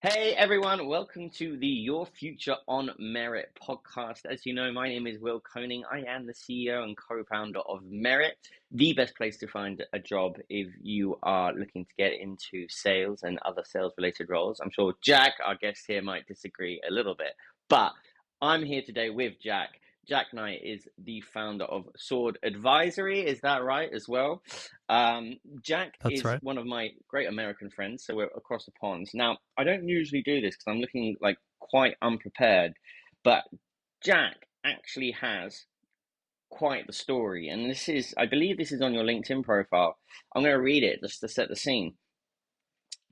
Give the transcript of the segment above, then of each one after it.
Hey everyone, welcome to the Your Future on Merit podcast. As you know, my name is Will Koning. I am the CEO and co-founder of Meritt, the best place to find a job if you are looking to get into sales and other sales related roles. I'm sure Jack, our guest here, might disagree a little bit, but I'm here today with Jack. Jack Knight is the founder of Sword Advisory. Is that right as well? Jack That's is right. one of my great American friends, so we're across the pond. Now, I don't usually do this because I'm looking like quite unprepared, but Jack actually has quite the story, and I believe this is on your LinkedIn profile. I'm going to read it just to set the scene.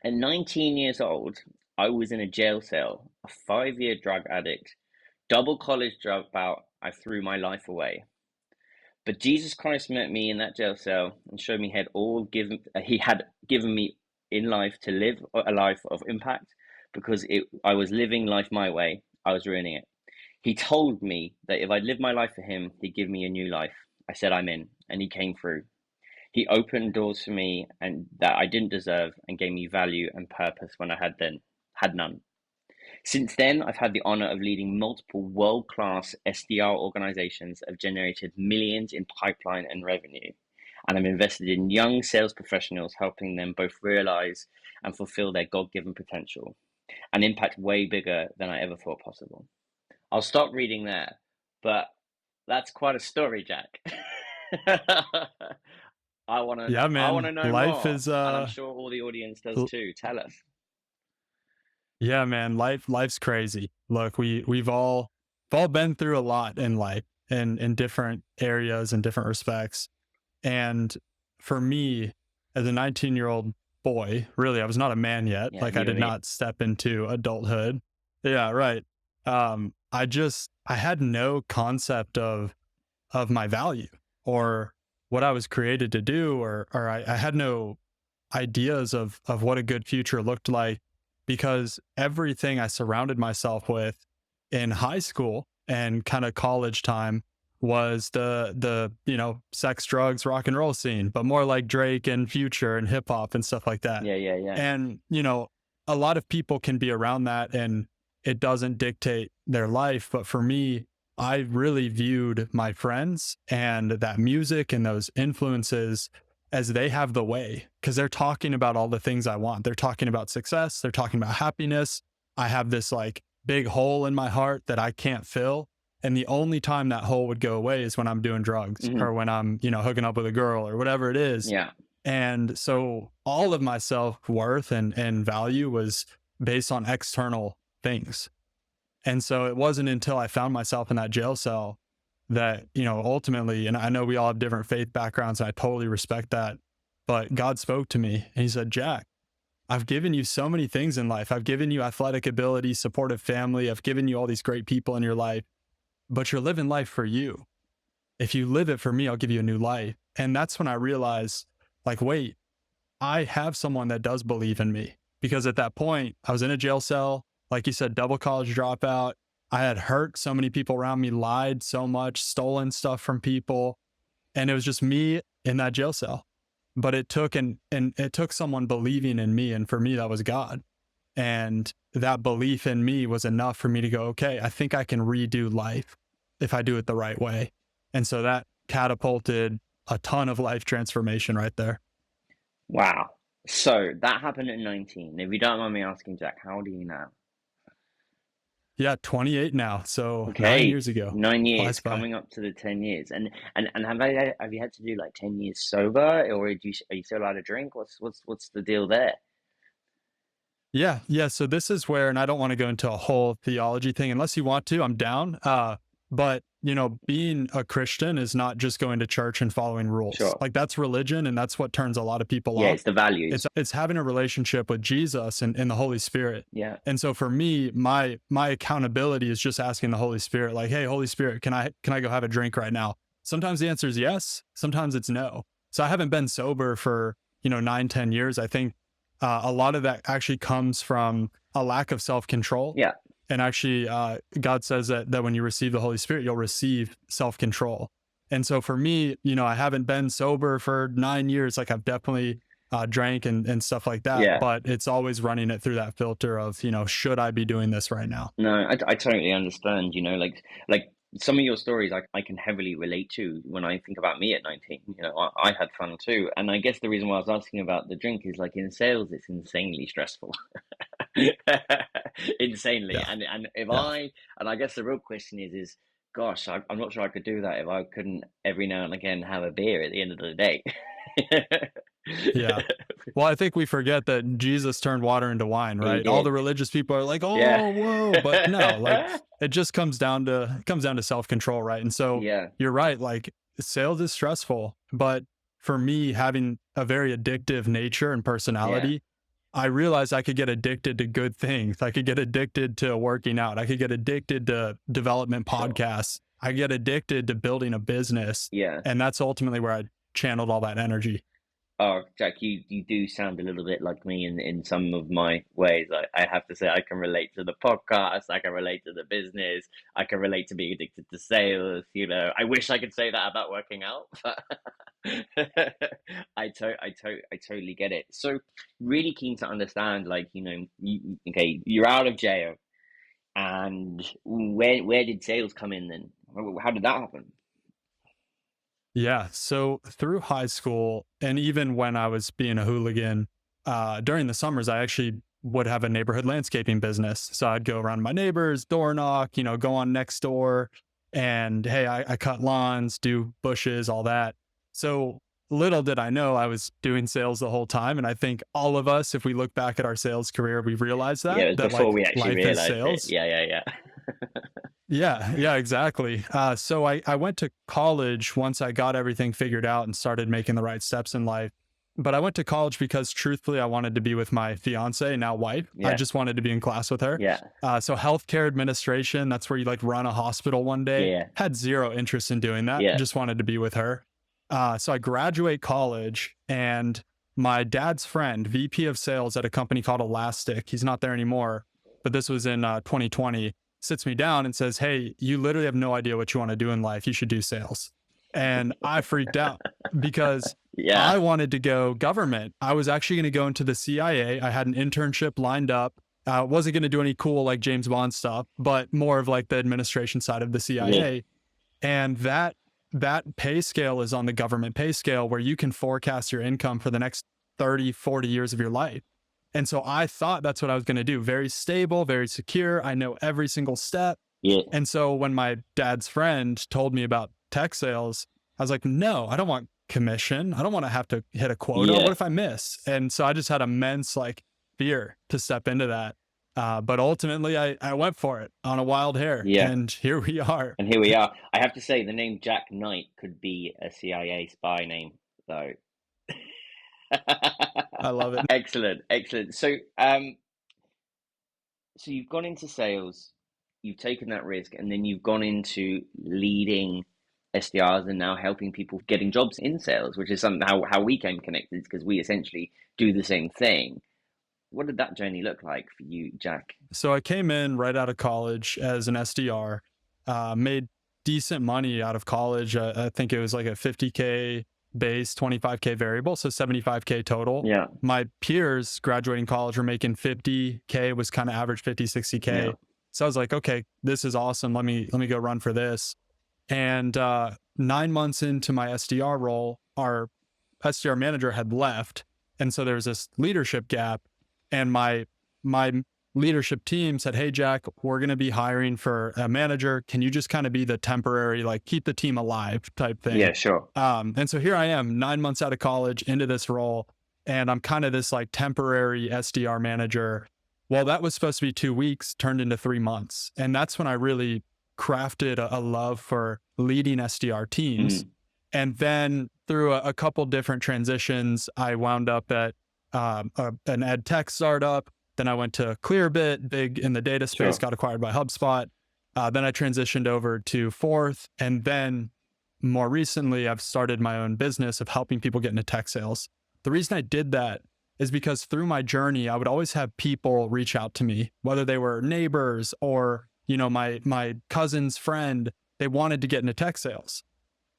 At 19 years old, I was in a jail cell, a 5-year drug addict, double college dropout. I threw my life away. But Jesus Christ met me in that jail cell and showed me he had given me in life to live a life of impact because I was living life my way. I was ruining it. He told me that if I lived my life for him, he'd give me a new life. I said I'm in, and he came through. He opened doors for me and that I didn't deserve and gave me value and purpose when I had none. Since then, I've had the honor of leading multiple world-class SDR organizations that have generated millions in pipeline and revenue. And I'm invested in young sales professionals, helping them both realize and fulfill their God-given potential, an impact way bigger than I ever thought possible. I'll stop reading there, but that's quite a story, Jack. Yeah, I want man. to know Life more, is and I'm sure all the audience does too. Tell us. yeah, man. Life's crazy. Look, we've all been through a lot in life and in different areas and different respects. And for me, as a 19-year-old boy, really, I was not a man yet. Yeah, Like I neither did are you. not step into adulthood. Yeah, right. I had no concept of my value or what I was created to do, or I had no ideas of what a good future looked like because everything I surrounded myself with in high school and kind of college time was the sex, drugs, rock and roll scene, but more like Drake and Future and hip hop and stuff like that. Yeah, yeah, yeah. And a lot of people can be around that and it doesn't dictate their life, but for me, I really viewed my friends and that music and those influences as they have the way because they're talking about all the things I want. They're talking about success, they're talking about happiness. I have this like big hole in my heart that I can't fill. And the only time that hole would go away is when I'm doing drugs Hmm. or when I'm, hooking up with a girl or whatever it is. Yeah. And so all of my self worth and value was based on external things. And so it wasn't until I found myself in that jail cell that, ultimately, and I know we all have different faith backgrounds and I totally respect that, but God spoke to me and he said, Jack, I've given you so many things in life. I've given you athletic ability, supportive family. I've given you all these great people in your life, but you're living life for you. If you live it for me, I'll give you a new life. And that's when I realized, like, wait, I have someone that does believe in me. Because at that point, I was in a jail cell, like you said, double college dropout. I had hurt so many people around me, lied so much, stolen stuff from people. And it was just me in that jail cell. But it took and it took someone believing in me. And for me, that was God. And that belief in me was enough for me to go, okay, I think I can redo life if I do it the right way. And so that catapulted a ton of life transformation right there. Wow. So that happened at 19. If you don't mind me asking, Jack, how old are you now? Yeah, 28 now. So 9 years Okay, ago. 9 years, Flies by. coming up to the 10 years. And have you had to do like 10 years sober, or are you still allowed to drink? What's the deal there? Yeah. Yeah. So this is where, and I don't want to go into a whole theology thing unless you want to, I'm down. But being a Christian is not just going to church and following rules. Sure. Like that's religion and that's what turns a lot of people Yeah, off. it's the values. It's having a relationship with Jesus and the Holy Spirit. Yeah. And so for me, my accountability is just asking the Holy Spirit, like, hey, Holy Spirit, can I go have a drink right now? Sometimes the answer is yes, sometimes it's no. So I haven't been sober for 9, 10 years. I think a lot of that actually comes from a lack of self-control. Yeah. And actually, God says that when you receive the Holy Spirit, you'll receive self-control. And so for me, I haven't been sober for 9 years. Like I've definitely drank and stuff like that. Yeah. But it's always running it through that filter of, should I be doing this right now? No, I totally understand, like some of your stories I can heavily relate to when I think about me at 19. I had fun too. And I guess the reason why I was asking about the drink is like in sales, it's insanely stressful. Insanely. Yeah. And if Yeah. and I guess the real question is, gosh, I'm not sure I could do that if I couldn't every now and again have a beer at the end of the day. Yeah. Well, I think we forget that Jesus turned water into wine, He right? All the did. religious people are like, Yeah. "Oh, whoa," but no, like it just comes down to self-control, right? And so Yeah. you're right, like sales is stressful, but for me having a very addictive nature and Yeah. personality, I realized I could get addicted to good things. I could get addicted to working out. I could get addicted to development Sure. podcasts. I get addicted to building a business, Yeah. and that's ultimately where I channeled all that energy. Oh, Jack, you do sound a little bit like me in some of my ways. I have to say I can relate to the podcast, I can relate to the business, I can relate to being addicted to sales. I wish I could say that about working out, but I totally get it. So really keen to understand, like, okay, you're out of jail, and where did sales come in then? How did that happen? Yeah. So through high school, and even when I was being a hooligan, during the summers, I actually would have a neighborhood landscaping business. So I'd go around my neighbors, door knock, go on next door, and hey, I cut lawns, do bushes, all that. So little did I know I was doing sales the whole time. And I think all of us, if we look back at our sales career, we realize Yeah, that, it was that before like we actually life is realized it. sales. Yeah, yeah, yeah. Yeah, yeah, exactly. So I went to college once I got everything figured out and started making the right steps in life. But I went to college because truthfully, I wanted to be with my fiance, now wife. I Yeah, just wanted to be in class with her. yeah, So healthcare administration, that's where you like run a hospital one day. yeah, Had zero interest in doing that. yeah, Just wanted to be with her. So I graduate college and my dad's friend, VP of sales at a company called Elastic, he's not there anymore, but this was in 2020, sits me down and says, "Hey, you literally have no idea what you want to do in life. You should do sales." And I freaked out because yeah, I wanted to go government. I was actually going to go into the CIA. I had an internship lined up. Wasn't going to do any cool like James Bond stuff, but more of like the administration side of the yeah, CIA. And that pay scale is on the government pay scale where you can forecast your income for the next 30, 40 years of your life. And so I thought that's what I was going to do. Very stable, very secure. I know every single step. yeah, And so when my dad's friend told me about tech sales, I was like, no, I don't want commission. I don't want to have to hit a quota. yeah, What if I miss? And so I just had immense like fear to step into that. But ultimately, I went for it on a wild hair, yeah. and here we are. And here we are. I have to say, the name Jack Knight could be a CIA spy name, though. I love it. Excellent, excellent. So you've gone into sales, you've taken that risk, and then you've gone into leading SDRs and now helping people getting jobs in sales, which is something how we came connected because we essentially do the same thing. What did that journey look like for you, Jack? So I came in right out of college as an SDR, made decent money out of college. I think it was like a 50K base, 25K variable, so 75K total. Yeah, My peers graduating college were making 50K, was kind of average 50, yeah, 60K. So I was like, okay, this is awesome. Let me go run for this. And 9 months into my SDR role, our SDR manager had left. And so there was this leadership gap. And my leadership team said, "Hey, Jack, we're going to be hiring for a manager. Can you just kind of be the temporary, like keep the team alive type yeah, thing?" sure. And so here I am, 9 months out of college into this role, and I'm kind of this like temporary SDR manager. Well, that was supposed to be 2 weeks, turned into 3 months. And that's when I really crafted a love for leading SDR teams. Mm, And then through a couple different transitions, I wound up at an ed tech startup. Then I went to Clearbit, big in the data space, sure. got acquired by HubSpot. Then I transitioned over to Fourth. And then more recently, I've started my own business of helping people get into tech sales. The reason I did that is because through my journey, I would always have people reach out to me, whether they were neighbors or, my cousin's friend. They wanted to get into tech sales,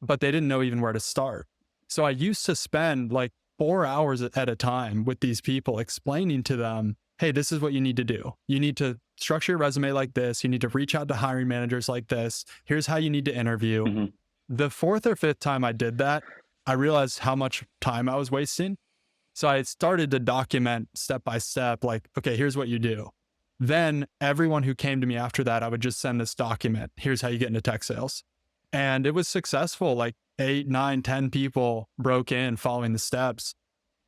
but they didn't know even where to start. So I used to spend like 4 hours at a time with these people, explaining to them, hey, this is what you need to do. You need to structure your resume like this. You need to reach out to hiring managers like this. Here's how you need to interview. Hmm. The fourth or fifth time I did that, I realized how much time I was wasting. So I started to document step by step, like, okay, here's what you do. Then everyone who came to me after that, I would just send this document. Here's how you get into tech sales. And it was successful. Like 8, 9, 10 people broke in following the steps.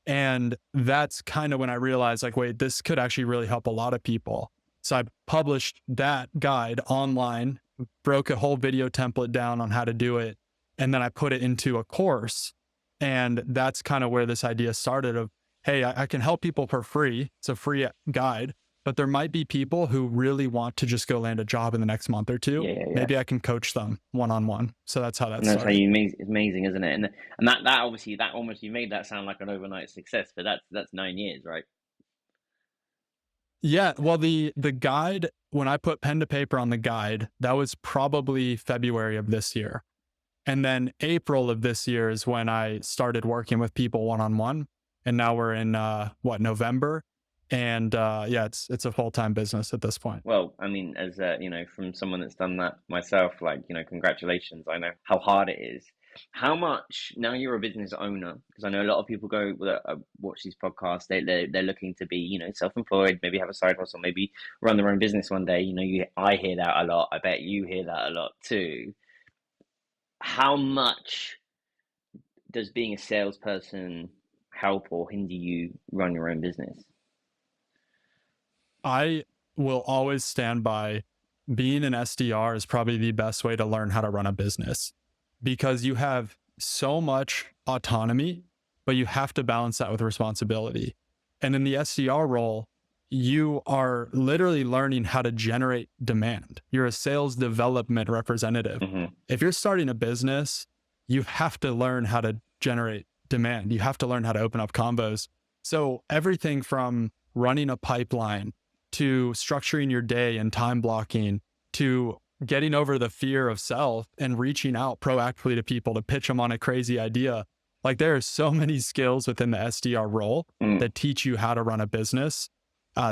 And that's kind of when I realized, like, wait, this could actually really help a lot of people. So I published that guide online, broke a whole video template down on how to do it. And then I put it into a course. And that's kind of where this idea started of, hey, I can help people for free. It's a free guide, but there might be people who really want to just go land a job in the next month or two. Yeah, yeah, yeah. Maybe I can coach them one-on-one. So that's how that And that's how started. you it's amazing, isn't it? And that obviously that almost you made that sound like an overnight success, but that's 9 years, right? Yeah, well, the guide, when I put pen to paper on the guide, that was probably February of this year. And then April of this year is when I started working with people one on one. And now we're in November. And yeah, it's a full-time business at this point. Well, I mean, as from someone that's done that myself, like, congratulations. I know how hard it is. How much now you're a business owner? Because I know a lot of people go watch these podcasts. They're looking to be, self-employed, maybe have a side hustle, maybe run their own business one day. I hear that a lot. I bet you hear that a lot too. How much does being a salesperson help or hinder you run your own business? I will always stand by being an SDR is probably the best way to learn how to run a business because you have so much autonomy, but you have to balance that with responsibility. And in the SDR role, you are literally learning how to generate demand. You're a sales development representative. Hmm. If you're starting a business, you have to learn how to generate demand. You have to learn how to open up combos. So everything from running a pipeline to structuring your day and time blocking to getting over the fear of self and reaching out proactively to people to pitch them on a crazy idea. Like there are so many skills within the SDR role Mm. that teach you how to run a business.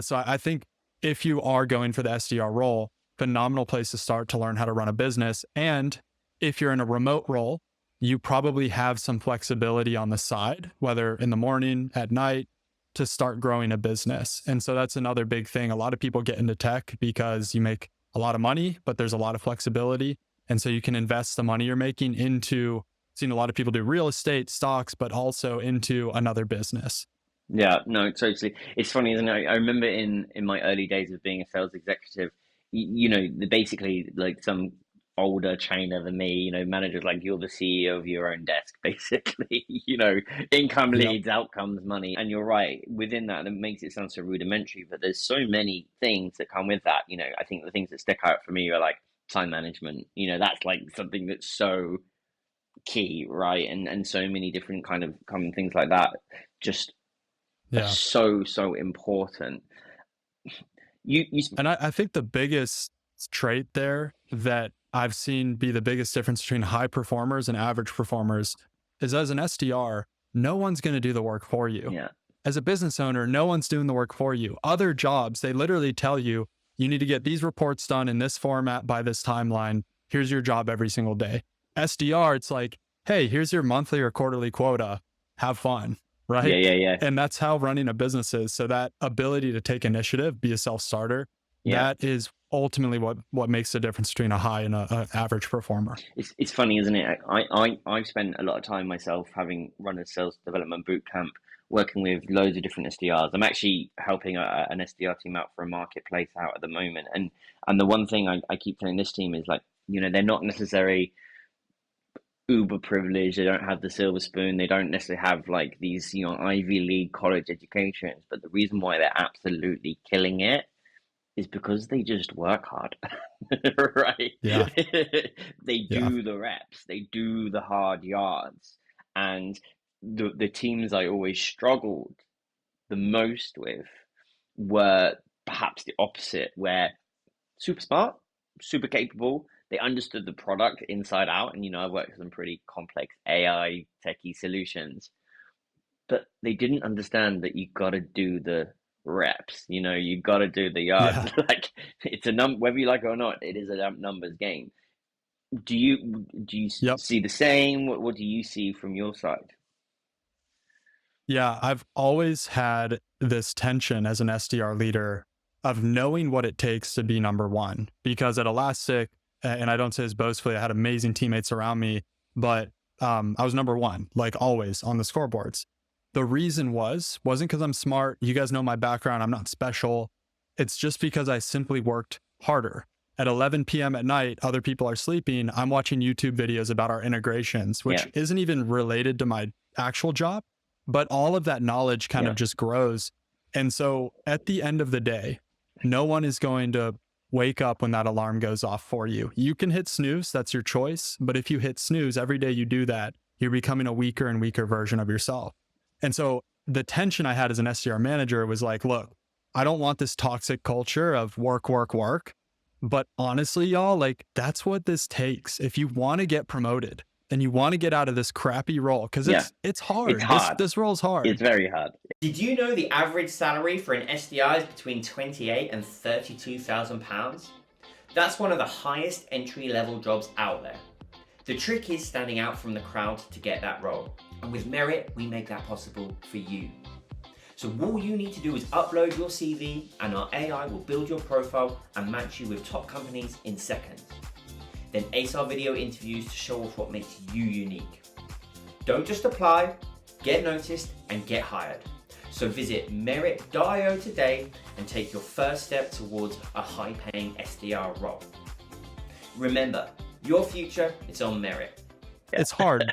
So I think if you are going for the SDR role, phenomenal place to start to learn how to run a business. And if you're in a remote role, you probably have some flexibility on the side, whether in the morning, at night, to start growing a business. And so that's another big thing. A lot of people get into tech because you make a lot of money, but there's a lot of flexibility. And so you can invest the money you're making into, seen a lot of people do real estate, stocks, but also into another business. Yeah, no, totally. It's funny, isn't it? I remember in my early days of being a sales executive, basically like some older trainer than me, managers like you're the CEO of your own desk, basically, income Yep. leads, outcomes, money. And you're right, within that, it makes it sound so rudimentary, but there's so many things that come with that. I think the things that stick out for me are like time management. That's like something that's so key, right? And so many different kind of common things like that. Just are Yeah. so important. You And I think the biggest trait there that I've seen be the biggest difference between high performers and average performers is as an SDR, no one's going to do the work for you. Yeah, As a business owner, no one's doing the work for you. Other jobs, they literally tell you, you need to get these reports done in this format by this timeline. Here's your job every single day. SDR, it's like, hey, here's your monthly or quarterly quota. Have fun, yeah, right? yeah, yeah, And that's how running a business is. So that ability to take initiative, be a self-starter, yeah. that is ultimately what makes the difference between a high and a average performer. It's funny, isn't it? I've spent a lot of time myself having run a sales development boot camp, working with loads of different SDRs. I'm actually helping an SDR team out for a marketplace out at the moment, and the one thing I keep telling this team is like, they're not necessarily uber privileged. They don't have the silver spoon. They don't necessarily have like these, Ivy League college educations. But the reason why they're absolutely killing it is because they just work hard, right? Yeah. They Yeah. do the reps, they do the hard yards, and the teams I always struggled the most with were perhaps the opposite, where super smart, super capable. They understood the product inside out, and I've worked with some pretty complex AI techie solutions, but they didn't understand that you got to do the reps. You got to do the yards. Yeah. Like it's a whether you like it or not, it is a numbers game. Do you Yep. see the same? What do you see from your side? Yeah, I've always had this tension as an SDR leader of knowing what it takes to be number one. Because at Elastic, and I don't say this boastfully, I had amazing teammates around me, but I was number one, like always on the scoreboards. The reason wasn't because I'm smart. You guys know my background. I'm not special. It's just because I simply worked harder. At 11 p.m. at night, other people are sleeping. I'm watching YouTube videos about our integrations, Yeah, which isn't even related to my actual job, but all of that knowledge kind yeah, of just grows. And so at the end of the day, no one is going to wake up when that alarm goes off for you. You can hit snooze, that's your choice. But if you hit snooze every day you do that, you're becoming a weaker and weaker version of yourself. And so the tension I had as an SDR manager was like, look, I don't want this toxic culture of work, work, work. But honestly, y'all, like that's what this takes. If you want to get promoted and you want to get out of this crappy role, because yeah. it's It's hard. This hard. this role's hard. It's very hard. Did you know the average salary for an SDR is between £28,000 and £32,000? That's one of the highest entry-level jobs out there. The trick is standing out from the crowd to get that role. And with Meritt, we make that possible for you. So all you need to do is upload your CV and our AI will build your profile and match you with top companies in seconds. Then ace our video interviews to show off what makes you unique. Don't just apply, get noticed and get hired. So visit Meritt.io today and take your first step towards a high-paying SDR role. Remember, your future is on Meritt. It's hard,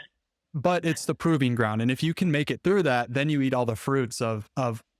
but it's the proving ground. And if you can make it through that, then you eat all the fruits of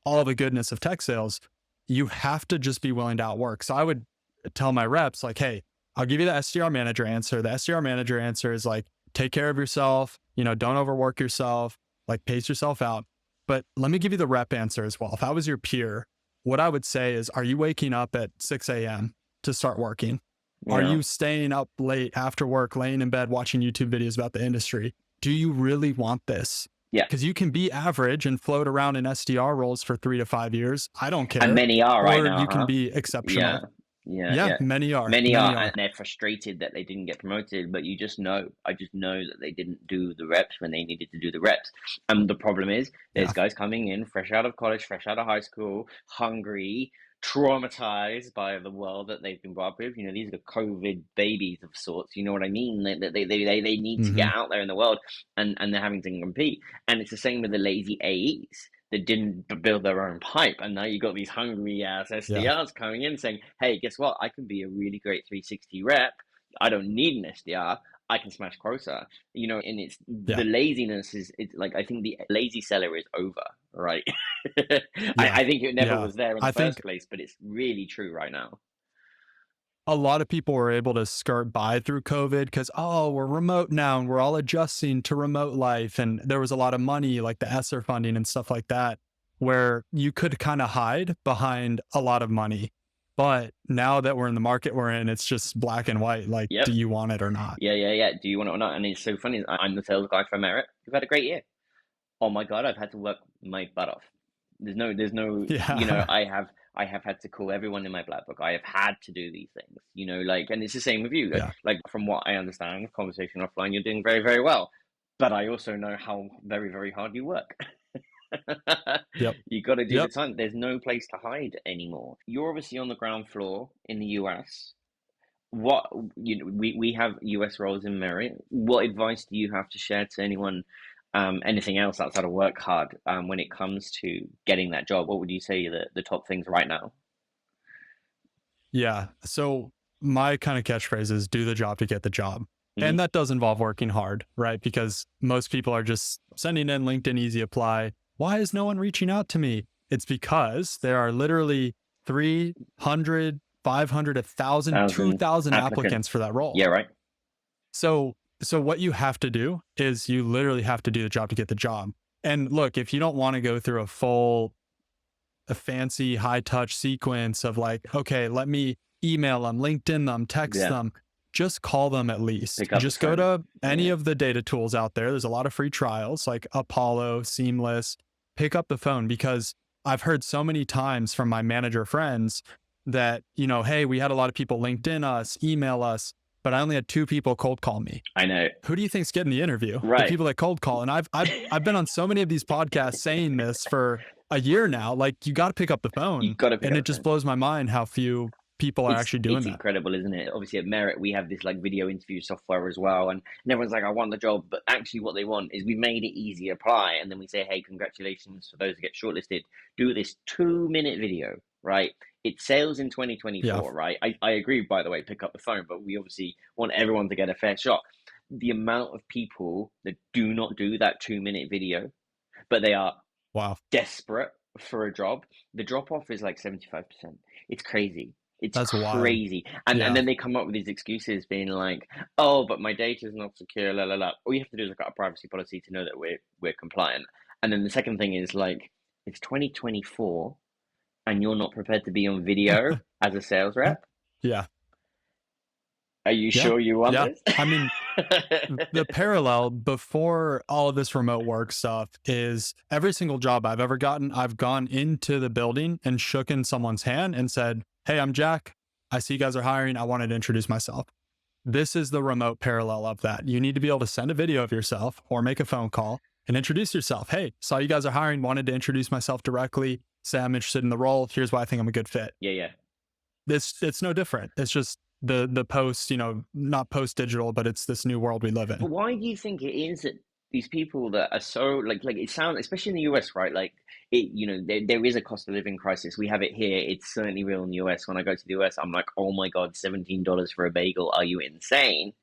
all the goodness of tech sales. You have to just be willing to outwork. So I would tell my reps like, hey, I'll give you the SDR manager answer. The SDR manager answer is like, take care of yourself, don't overwork yourself, like pace yourself out. But let me give you the rep answer as well. If I was your peer, what I would say is, are you waking up at 6 a.m. to start working? Are you staying up late after work, laying in bed, watching YouTube videos about the industry? Do you really want this? Yeah. Because you can be average and float around in SDR roles for 3 to 5 years. I don't care. And many are right now, Or you can huh? be exceptional. Yeah. Many are. Many are, and they're frustrated that they didn't get promoted, but you just know. I just know that they didn't do the reps when they needed to do the reps. And the problem is, there's guys coming in fresh out of college, fresh out of high school, hungry, traumatized by the world that they've been brought up with. These are COVID babies of sorts. You know what I mean? They need to get out there in the world, and they're having to compete. And it's the same with the lazy AEs that didn't build their own pipe, and now you got these hungry ass SDRs coming in saying, "Hey, guess what? I can be a really great 360 rep. I don't need an SDR. I can smash quota." And it's the laziness is. It's like I think the lazy seller is over, right? I think it never was there in the first place, but it's really true right now. A lot of people were able to skirt by through COVID because, we're remote now and we're all adjusting to remote life. And there was a lot of money like the ESSER funding and stuff like that, where you could kind of hide behind a lot of money. But now that we're in the market we're in, it's just black and white. Like, do you want it or not? Yeah. Do you want it or not? And it's so funny. I'm the sales guy for Meritt. We've had a great year. Oh my God, I've had to work my butt off. There's no, I have had to call everyone in my black book. I have had to do these things, and it's the same with you. Like from what I understand, conversation offline, you're doing very, very well. But I also know how very, very hard you work. You got to do the time. There's no place to hide anymore. You're obviously on the ground floor in the US. We have US roles in Meritt. What advice do you have to share to anyone? Anything else outside of work hard when it comes to getting that job? What would you say are the top things right now? Yeah. So my kind of catchphrase is do the job to get the job. And that does involve working hard, right? Because most people are just sending in LinkedIn easy apply. Why is no one reaching out to me? It's because there are literally 300, 500, 1,000, 2,000 applicants for that role. Yeah, right. So what you have to do is you literally have to do the job to get the job. And look, if you don't want to go through a fancy high touch sequence of like, okay, let me email them, LinkedIn them, text them, just call them at least. Just go to any of the data tools out there. There's a lot of free trials like Apollo, Seamless. pick up the phone, because I've heard so many times from my manager friends that, hey, we had a lot of people LinkedIn us, email us, but I only had 2 people cold call me. I know. Who do you think's getting the interview? The Right. people that cold call. And I've been on so many of these podcasts saying this for a year now. Like, you got to pick up the phone. You got to pick and up it the just phone. blows my mind how few people are actually doing It's that. incredible, isn't it? Obviously, at Meritt, we have this like video interview software as well, and everyone's like, "I want the job," but actually, what they want is we made it easy to apply, and then we say, "Hey, congratulations for those who get shortlisted. Do this 2-minute video, right? It sales in 2024, Yeah. right?" I agree, by the way, pick up the phone, but we obviously want everyone to get a fair shot. The amount of people that do not do that 2-minute video, but they are Wow. desperate for a job, the drop off is like 75%. It's crazy. It's That's wild. crazy. And Yeah. then they come up with these excuses being like, "Oh, but my data is not secure, la la la." All you have to do is look at a privacy policy to know that we're compliant. And then the second thing is like, it's 2024 and you're not prepared to be on video as a sales rep. Yeah. Are you Yeah. sure you want Yeah. this? I mean, the parallel before all of this remote work stuff is every single job I've ever gotten, I've gone into the building and shooken someone's hand and said, "Hey, I'm Jack. I see you guys are hiring. I wanted to introduce myself." This is the remote parallel of that. You need to be able to send a video of yourself or make a phone call and introduce yourself. "Hey, saw you guys are hiring. Wanted to introduce myself directly. Say I'm interested in the role. Here's why I think I'm a good fit." Yeah. It's no different. It's just the post, not post digital, but it's this new world we live But in. why do you think it is that these people that are so like it sounds, especially in the US, right? Like it, there is a cost of living crisis. We have it here. It's certainly real in the US. When I go to the US, I'm like, oh my God, $17 for a bagel. Are you insane?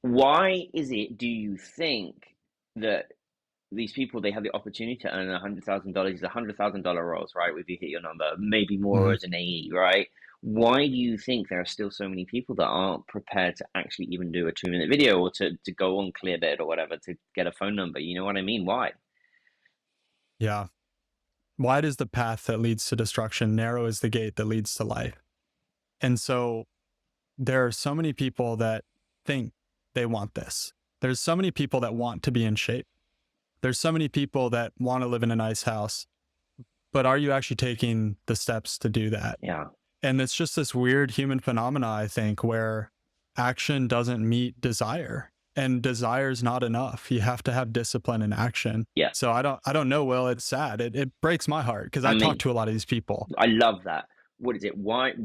Why is it, do you think, that these people, they have the opportunity to earn $100,000, these $100,000 roles, right? If you hit your number, maybe more Mhm. as an AE, right? Why do you think there are still so many people that aren't prepared to actually even do a 2-minute video or to go on Clearbit or whatever to get a phone number? You know what I mean? Why? Yeah. Wide is the path that leads to destruction, narrow is the gate that leads to life. And so there are so many people that think they want this. There's so many people that want to be in shape. There's so many people that want to live in a nice house. But are you actually taking the steps to do that? Yeah. And it's just this weird human phenomena, I think, where action doesn't meet desire, and desire is not enough. You have to have discipline and action. Yeah. So I don't know, Will. It's sad. It breaks my heart because I talk to a lot of these people. I love that. What is it? Wide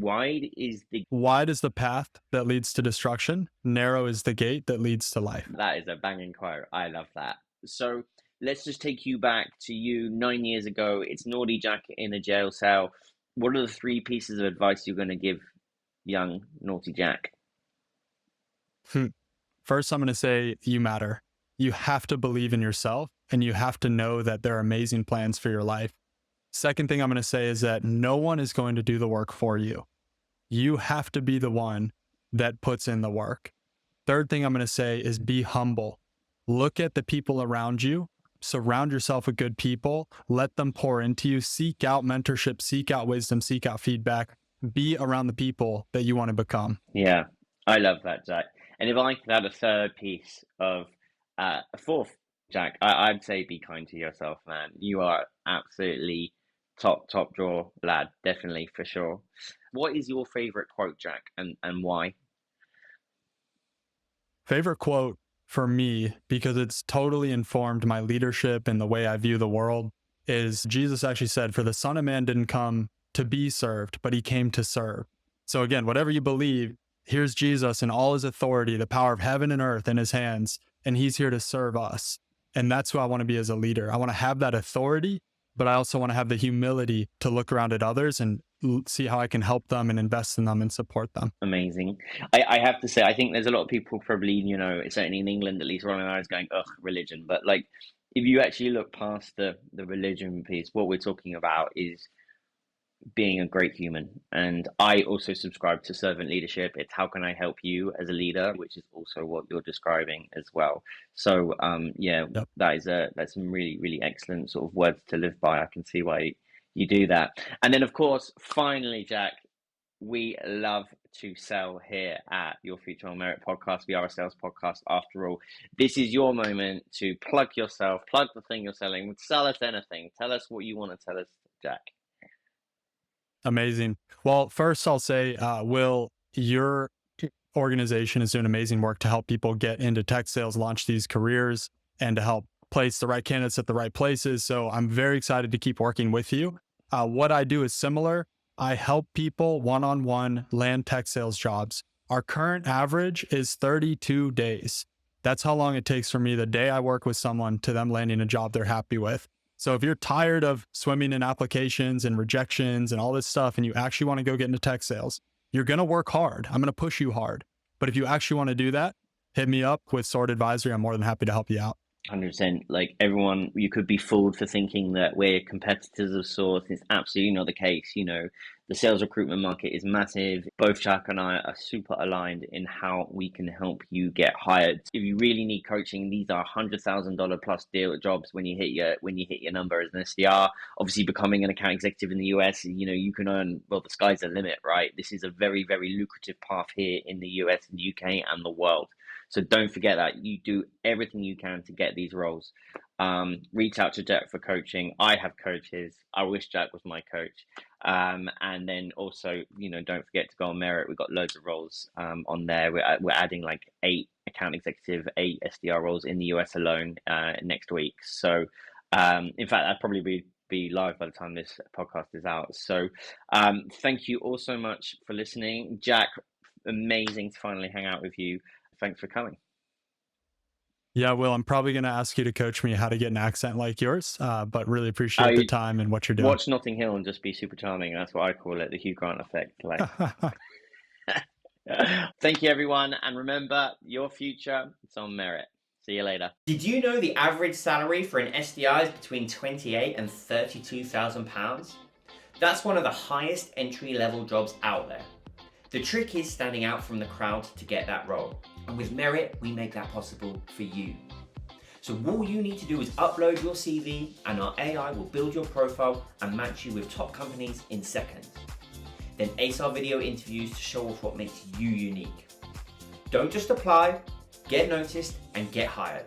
is the Wide is the path that leads to destruction. Narrow is the gate that leads to life. That is a banging quote. I love that. So let's just take you back to you 9 years ago. It's Naughty Jack in a jail cell. What are the 3 pieces of advice you're going to give young Naughty Jack? First, I'm going to say you matter. You have to believe in yourself, and you have to know that there are amazing plans for your life. Second thing I'm going to say is that no one is going to do the work for you. You have to be the one that puts in the work. Third thing I'm going to say is be humble. Look at the people around you. Surround yourself with good people. Let them pour into you. Seek out mentorship, seek out wisdom, seek out feedback. Be around the people that you want to become. Yeah, I love that, Jack. And if I could add a third piece of a fourth, Jack, I'd say be kind to yourself, man. You are absolutely top drawer lad, definitely, for sure. What is your favorite quote, Jack, and why? Favorite quote for me, because it's totally informed my leadership and the way I view the world, is Jesus actually said, "For the Son of Man didn't come to be served, but he came to serve." So again, whatever you believe, here's Jesus and all his authority, the power of heaven and earth in his hands, and he's here to serve us. And that's who I want to be as a leader. I want to have that authority, but I also want to have the humility to look around at others and see how I can help them and invest in them and support them. Amazing. I have to say, I think there's a lot of people probably, certainly in England, at least rolling their eyes going, ugh, religion. But like, if you actually look past the religion piece, what we're talking about is being a great human. And I also subscribe to servant leadership. It's how can I help you as a leader, which is also what you're describing as well. So Yep. that's some really, really excellent sort of words to live by. I can see why you do that. And then of course, finally, Jack, we love to sell here at Your Future on Merit podcast. We are a sales podcast after all. This is your moment to plug yourself, plug the thing you're selling, sell us anything. Tell us what you want to tell us, Jack. Amazing. Well, first I'll say, Will, your organization is doing amazing work to help people get into tech sales, launch these careers, and to help place the right candidates at the right places. So I'm very excited to keep working with you. What I do is similar. I help people one-on-one land tech sales jobs. Our current average is 32 days. That's how long it takes for me the day I work with someone to them landing a job they're happy with. So if you're tired of swimming in applications and rejections and all this stuff, and you actually want to go get into tech sales, you're going to work hard. I'm going to push you hard. But if you actually want to do that, hit me up with Sword Advisory. I'm more than happy to help you out. 100%. Like everyone, you could be fooled for thinking that we're competitors of sorts. It's absolutely not the case. You know, the sales recruitment market is massive. Both Jack and I are super aligned in how we can help you get hired. If you really need coaching, these are $100,000 plus deal jobs when you hit your number as an SDR. Obviously, becoming an account executive in the US, you know, you can earn, well, the sky's the limit, right? This is a very, very lucrative path here in the US and the UK and the world. So don't forget that you do everything you can to get these roles. Reach out to Jack for coaching. I have coaches. I wish Jack was my coach. And then also, you know, don't forget to go on Meritt. We've got loads of roles on there. We're adding like 8 account executive, 8 SDR roles in the US alone next week. So in fact, that'll probably be live by the time this podcast is out. So thank you all so much for listening. Jack, amazing to finally hang out with you. Thanks for coming. Yeah, Will, I'm probably going to ask you to coach me how to get an accent like yours, but really appreciate the time and what you're doing. Watch Notting Hill and just be super charming. That's what I call it, the Hugh Grant effect. Like, thank you, everyone. And remember, your future, it's on Meritt. See you later. Did you know the average salary for an SDI is between £28,000 and £32,000? That's one of the highest entry-level jobs out there. The trick is standing out from the crowd to get that role. And with Meritt, we make that possible for you. So all you need to do is upload your CV and our AI will build your profile and match you with top companies in seconds. Then ace our video interviews to show off what makes you unique. Don't just apply, get noticed and get hired.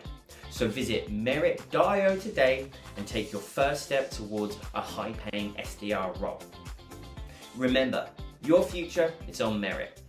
So visit Meritt.io today and take your first step towards a high-paying SDR role. Remember, your future is on Meritt.